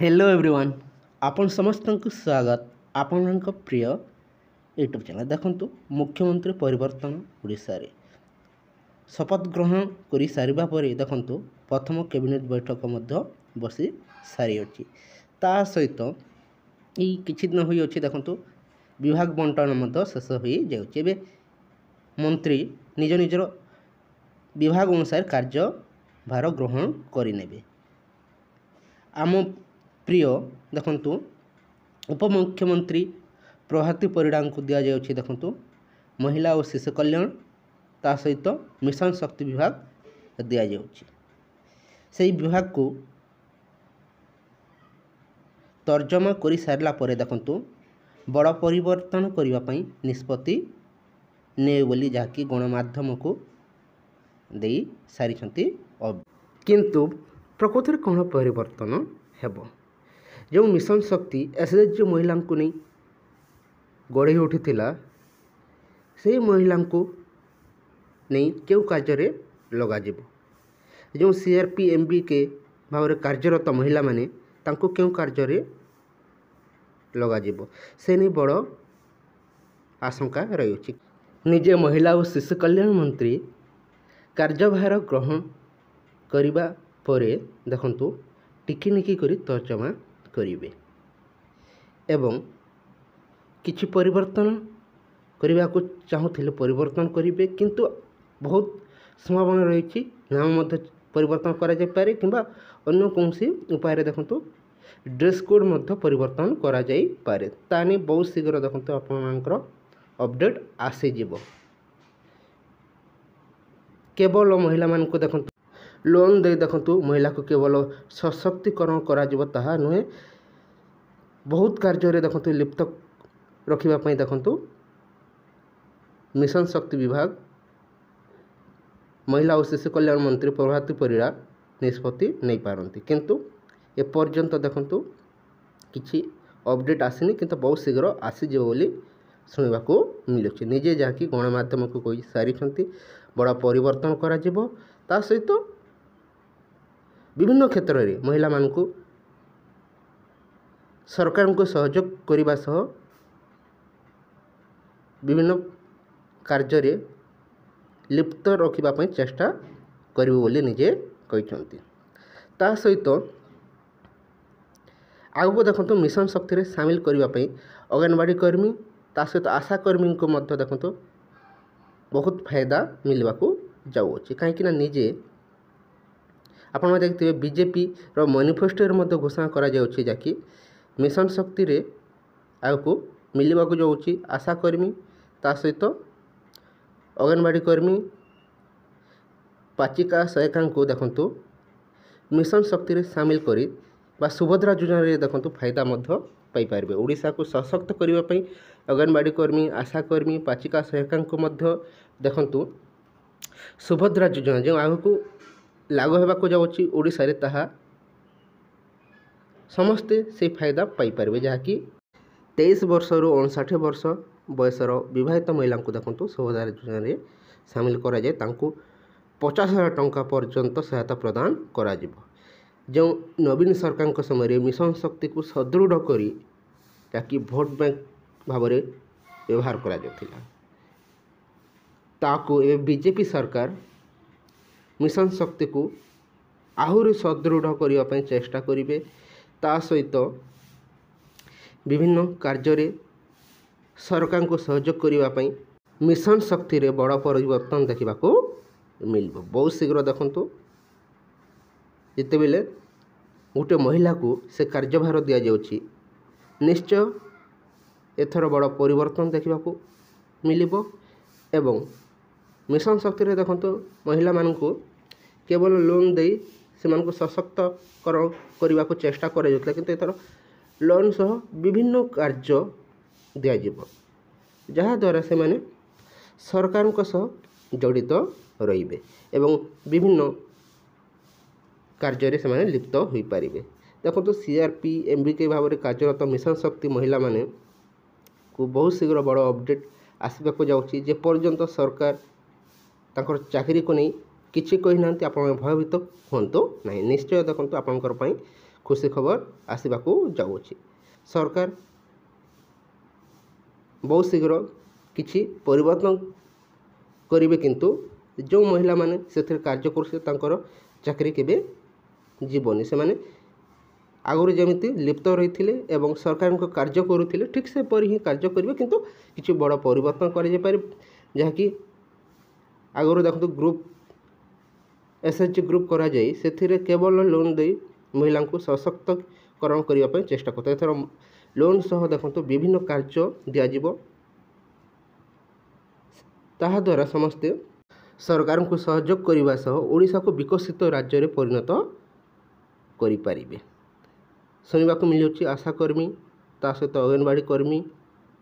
Hello everyone आपण समस्त को स्वागत आपण प्रिय यूट्यूब चैनल देखंतु मुख्यमंत्री परिवर्तन ओडिशा रे शपथ ग्रहण कर सारिबा परे देखंतु प्रथम कैबिनेट बैठक मध्य बसी सारी अछि ता सहित ई किछि दिन होई अछि देखंतु विभाग बंटन मध्य शेष होई जाउछि एबे मंत्री निज निजर विभाग अनुसार कार्यभार ग्रहण करिनेबे आम प्रिय देखंतु उपमुख्यमंत्री प्रभाती परिड़ा को दि जाउछि देखंतु महिला और शिशु कल्याण ता सहित मिशन शक्ति विभाग दि जाउछि सेही विभाग को तर्जमा करि सारला परे देखंतु बड़ परिवर्तन करिवा पई निष्पत्ति ने बोली जाकी गणमाध्यम को देई सारिछंती किंतु प्रकृति कौन परिवर्तन हेबो जो मिशन शक्ति एसएचजी महिला को नहीं गढ़ी उठी से महिला को नहीं क्यों कार्य लगा जो सीआरपीएमबी के भाव में कार्यरत महिला माने तांको क्यों कार्य लगा से नहीं बड़ आशंका रही निजे महिला और शिशु कल्याण मंत्री कार्यभार ग्रहण करिबा परे देखंतु टिकिनिकी करी तर्जमा करिवे एवं किछि परिवर्तन करने को चाहूले परिवर्तन करेंगे किंतु बहुत संभावना रही नाम मध्य परिवर्तन करा जाय पारे किंबा अन्य कौन उपाय देखंतु ड्रेस कोड मध्य परिवर्तन करा जाय पारे तानी बहुत शीघ्र देखंतु आपनकर अपडेट आसी जीवो केवल महिला मान को देखंतु लोन दे देखंतु महिला को केवल सशक्तिकरण करा जीवो ताहा नुहे बहुत कार्य रे देखंतु लिप्त रखिबा पई देखंतु मिशन शक्ति विभाग महिला और शिशु कल्याण मंत्री प्रभाती परिड़ा निष्पत्ति नहीं पारंती किंतु ए पर्यंत देखंतु किछि अपडेट आसीनी किंतु बहुत शीघ्र आसी जेबो बोली सुनिबा को मिलुछि निजे जाकी गणमाध्यम को कहि सारी छंती बड़ा परिवर्तन करा जेबो ता सहित विभिन्न क्षेत्र में महिला मान को सरकार को सहयोग करने सह विभिन्न कार्य लिप्त रखा चेष्टा करिवे बोली निजे कहते ता सहित आगो देखो मिशन शक्ति रे सामिल करने अंगनवाड़ी कर्मी ता सहित आशा कर्मी को मध्य देखो बहुत फायदा मिलवा को जाऊँगी कहीं निजे आपण देखते बीजेपी रो मैनिफेस्टो मध्य घोषणा करा जाउछि जाकि मिशन शक्ति रे आगो मिलवा को जाउछि आशा कर्मी ता सहित अंगनवाड़ी कर्मी पाचिका सहायिका को देखंतु मिशन शक्ति रे शामिल करी बा सुभद्रा योजना रे देखंतु फायदा मध्य पाई पारबे ओडिशा को सशक्त करिवा पई अंगनवाड़ी कर्मी आशा कर्मी पाचिका सहायिका को मध्य देखंतु सुभद्रा योजना जो आगो लागू होगा जाऊँगी ओडिशा रे ताहा समस्ते से फायदा पाई पारबे जहाँकि 23 वर्ष रु 59 वर्ष बयसर विवाहित महिला को देखो सुभद्रा योजना रे सामिल करा जाए तांको 50,000 टंका पर्यंत सहायता प्रदान करा जिवो जो नवीन सरकार के समय मिशन शक्ति को सुदृढ़ करी ताकि भोट बैंक भाव में व्यवहार करा जाउथिला ताको ए बीजेपी सरकार मिशन शक्ति को आहुरी सुदृढ़ करने चेष्टा करेंगे ता सहित विभिन्न कार्य सरकार को सहयोग करने मिशन शक्ति रे बड़ परिवर्तन देखा मिल बहुत शीघ्र देखंतु जिते बेले गोटे महिला को से कार्यभार दि जाउछि निश्चय एथर बड़ परिवर्तन देखा मिल एवं मिशन शक्ति रे देखंतु महिला मान को केवल लोन दे से सशक्त करने को चेष्टा करा किंतु एथर लोन सह विभिन्न कार्य दिज्व जहाँद्वारा से माने सरकार को सह जड़ित रहिबे एवं विभिन्न कार्य से माने लिप्त हो पारे देखो सीआरपीएमबी के भाव में कार्यरत मिशन शक्ति महिला माने को बहुत शीघ्र बड़ अपडेट आसवा को जाउछि जे पर्यंत सरकार तांकर चाकरी को नहीं किसी कही ना आप भयभीत हूँ ना निश्चय देखो आपंकर खुशी खबर आसवाकू जाऊँगी। सरकार बहुत शीघ्र किछि परिवर्तन करिवे, किंतु जो महिला माने से कार्य कर चाकरी केबे जीवनी से माने आगुरी जमिति लिप्त रही एवं सरकार को कार्य करुले ठीक से पर ही कार्य करेंगे, किंतु किसी बड़ परिवर्तन कर जहाँकि आगुरी देखो ग्रुप एसएचजी ग्रुप करा जाई से केवल लोन दे महिला को सशक्तकरण करने चेष्टा करता। एथर लोन सह देखो विभिन्न कार्य दिज्व ताहा द्वारा समस्ते सरकार को सहयोग करने सह ओडिशा को विकसित राज्य में परिणत करें। शुणा मिलूँ आशाकर्मी ता सहित अंगनवाड़ी कर्मी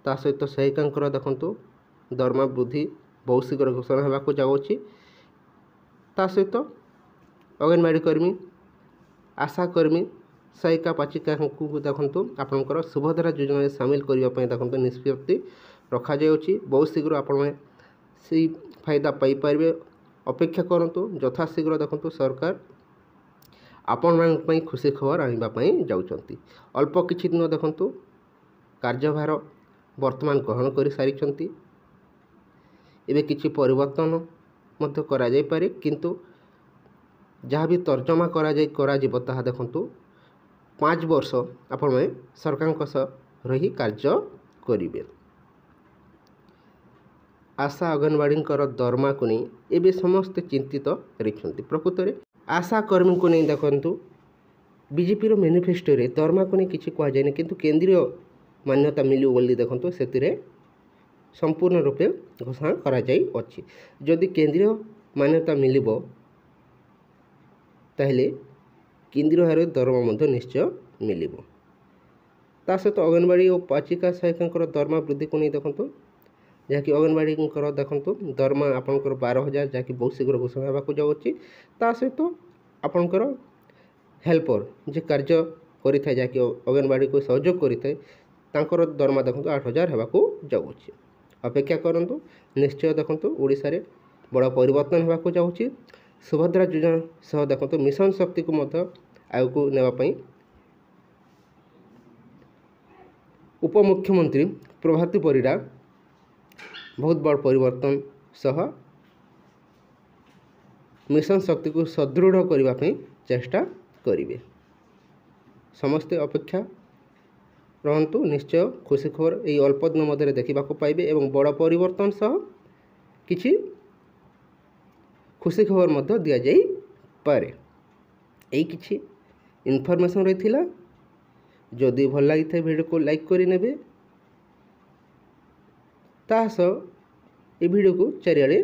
ता सहित सहायिका देखु दरमा वृद्धि बहुत शीघ्र घोषणा होगा जाऊँगी। ता सहित अंगनवाड़ी कर्मी आशाकर्मी सहायिका पाचिका को देखु आपंकर सुभद्रा योजना सामिल करने देखो निष्पत्ति रखा जाउछि। बहुत शीघ्र आपण से फायदा पाइपर अपेक्षा करूँ। यथाशीघ्र देखो सरकार आपण मान खुशी खबर आने जाउछंती। अल्प किछि दिन देखंतु कार्यभार वर्तमान ग्रहण कर सारी एवं किछि परिवर्तन मध्य करा जाय पारे, किंतु जहाँ भी तर्जमा करा जिवो ताहा देखंतु 5 वर्ष आपण में सरकार सह रही कार्य करिवे। आशा अंगनवाड़ी दरमा को नहीं एवं समस्ते चिंतित रही। प्रकृत में आशा कर्मी को नहीं देखंतु बीजेपी मैनिफेस्टो रे दरमा को नहीं किसी कहुए, किंतु केंद्रीय मान्यता मिलू बोली देखंतु से संपूर्ण रूपे घोषणा करा जाई अछि। जदि केंद्रीय मान्यता मिलिबो ताहले केंद्रीय हारे दरमा मध्य निश्चय मिलिबो। ता सहित अंगनवाड़ी और पाचिका सहायिका दरमा वृद्धि को नहीं देखंतु जहाँकि अंगनवाड़ी देखंतु दरमा आपंकर 12,000 जहाँकि बहुत शीघ्र घोषणा होगा जाऊँगी। ता सहित आपंकर हेल्पर जे कार्य करें जहाँकि अंगनवाड़ी को सहयोग करें दरमा देखो 8,000 होगा जाऊँगी। अपेक्षा करूँ निश्चय देखो ओडिशा रे बड़ परिवर्तन होगा जाऊँगी। सुभद्रा योजना सह देखो मिशन शक्ति को आग को नेवाई उपमुख्यमंत्री प्रभाती परिडा बहुत बड़ परिवर्तन सह मिशन शक्ति को सुदृढ़ करने चेष्टा करेंगे। समस्ते अपेक्षा रहंतु। निश्चय खुशी खबर यही अल्प दिन मध्य देखा पाइबे एवं बड़ परिवर्तन सह किछि खुशी खबर मध्य दि जाई पारे। यही किछि इनफॉरमेशन रही। जदि भल लगी वीडियो को लाइक करें तासह ये वीडियो को चारिआडे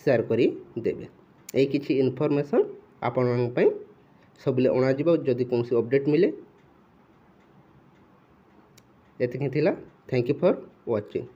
शेयर करी देबे। यही किछि इनफॉरमेशन आपण सबले अणाजिब जदि कौन अपडेट मिले। एतिक थिला। Thank you for watching.